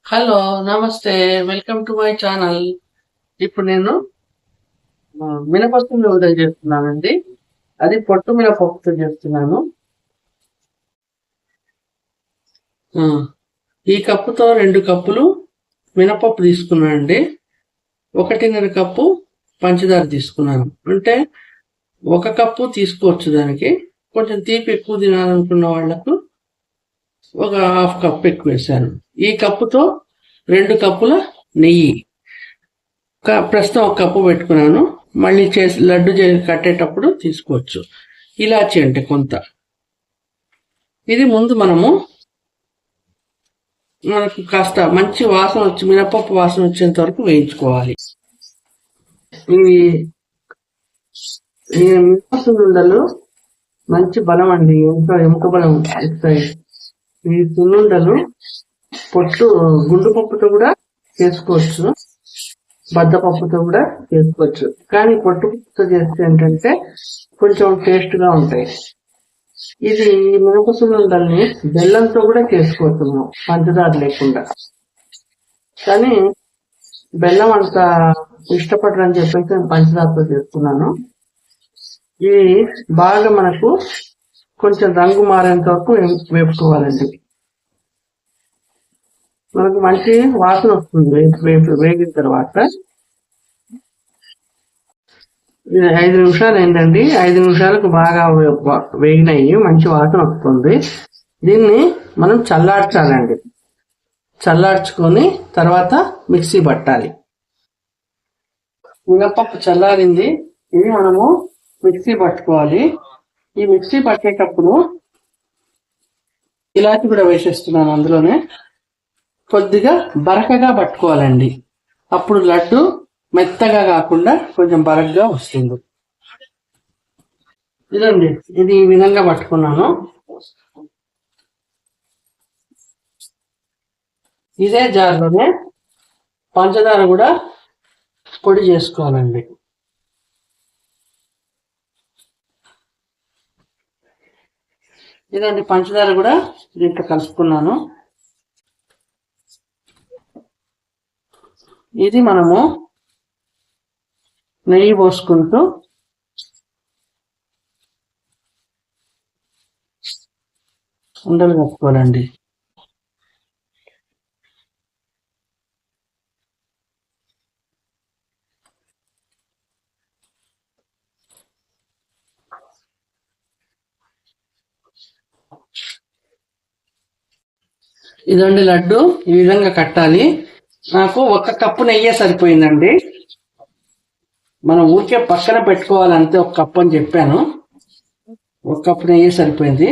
Hello నమస్తే, welcome to my channel. ఇప్పుడు నేను మినపప్పు ఉదయం చేస్తున్నానండి. అది పొట్టు మినపప్పుతో చేస్తున్నాను. ఈ కప్పుతో 2 కప్పులు మినపప్పు తీసుకున్నానండి. 1.5 కప్పు పంచదార తీసుకున్నాను. అంటే 1 కప్పు తీసుకోవచ్చు. దానికి కొంచెం తీపి ఎక్కువ తినాలనుకున్న వాళ్లకు ఒక 1/2 కప్పు ఎక్కువ వేసాను. ఈ కప్పుతో 2 కప్పుల నెయ్యి, ప్రస్తుతం 1 కప్పు పెట్టుకున్నాను. మళ్ళీ లడ్డు కట్టేటప్పుడు తీసుకోవచ్చు. ఇలాచి అంటే కొంత. ఇది ముందు మనకు కాస్త మంచి వాసన వచ్చి మినపప్పు వాసన వచ్చేంత వరకు వేయించుకోవాలి. ఈ సున్నుండలు మంచి బలం అండి, ఎముక బలం ఇస్తాయి. ఈ సున్నుండలు గుండు పప్పుతో కూడా చేసుకోవచ్చు, బద్దపప్పుతో కూడా చేసుకోవచ్చు. కానీ పొట్టు పప్పుతో చేస్తే ఏంటంటే కొంచెం టేస్ట్ గా ఉంటాయి. ఇది మినప సున్నుండల్ని బెల్లంతో కూడా చేసుకోవచ్చు మనం, పంచదార లేకుండా. కానీ బెల్లం అంత ఇష్టపడరని చెప్పేసి నేను పంచదారతో చేసుకున్నాను. ఇవి బాగా మనకు కొంచెం రంగు మారేంత వరకు వేపుకోవాలండి. మనకు మంచి వాసన వస్తుంది వేగిన తర్వాత. 5 నిమిషాలు అయిందండి. 5 నిమిషాలకు బాగా వేగినాయి, మంచి వాసన వస్తుంది. దీన్ని మనం చల్లార్చాలండి. చల్లార్చుకొని తర్వాత మిక్సీ పట్టాలి. మినపప్పు చల్లారింది, ఇది మనము మిక్సీ పట్టుకోవాలి. ఈ మిక్సీ పట్టేటప్పుడు ఇలాచి కూడా వేసేస్తున్నాను అందులోనే. కొద్దిగా బరకగా పట్టుకోవాలండి, అప్పుడు లడ్డు మెత్తగా కాకుండా కొంచెం బరకగా వస్తుంది. ఇదండి, ఇది ఈ విధంగా పట్టుకున్నాను. ఇదే జార్లోనే పంచదార కూడా పొడి చేసుకోవాలండి. ఇదండి, పంచదార కూడా దీంట్లో కలుపుకున్నాను. ఇది మనము నెయ్యి పోసుకుంటూ ఉండలు కట్టుకోవాలండి. ఇదండి లడ్డు, ఈ విధంగా కట్టాలి. నాకు 1 కప్పు నెయ్యే సరిపోయిందండి. మనం ఊరికే పక్కన పెట్టుకోవాలంటే 1 కప్పు అని చెప్పాను. 1 కప్పు నెయ్యే సరిపోయింది.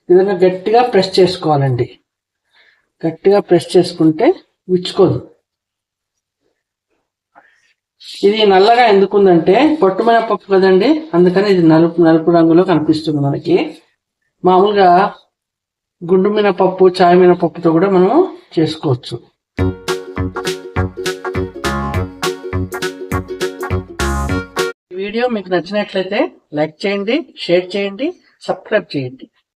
ఈ విధంగా గట్టిగా ప్రెస్ చేసుకోవాలండి. గట్టిగా ప్రెస్ చేసుకుంటే విచ్చుకోదు. ఇది నల్లగా ఎందుకుందంటే పొట్టు మినపప్పు కదండి, అందుకని ఇది నలుపు రంగులో కనిపిస్తుంది మనకి. మామూలుగా గుండు మినపప్పు, చాయ్ మినపప్పుతో కూడా మనం చేసుకోవచ్చు. ఈ వీడియో మీకు నచ్చినట్లయితే లైక్ చేయండి, షేర్ చేయండి, సబ్స్క్రైబ్ చేయండి.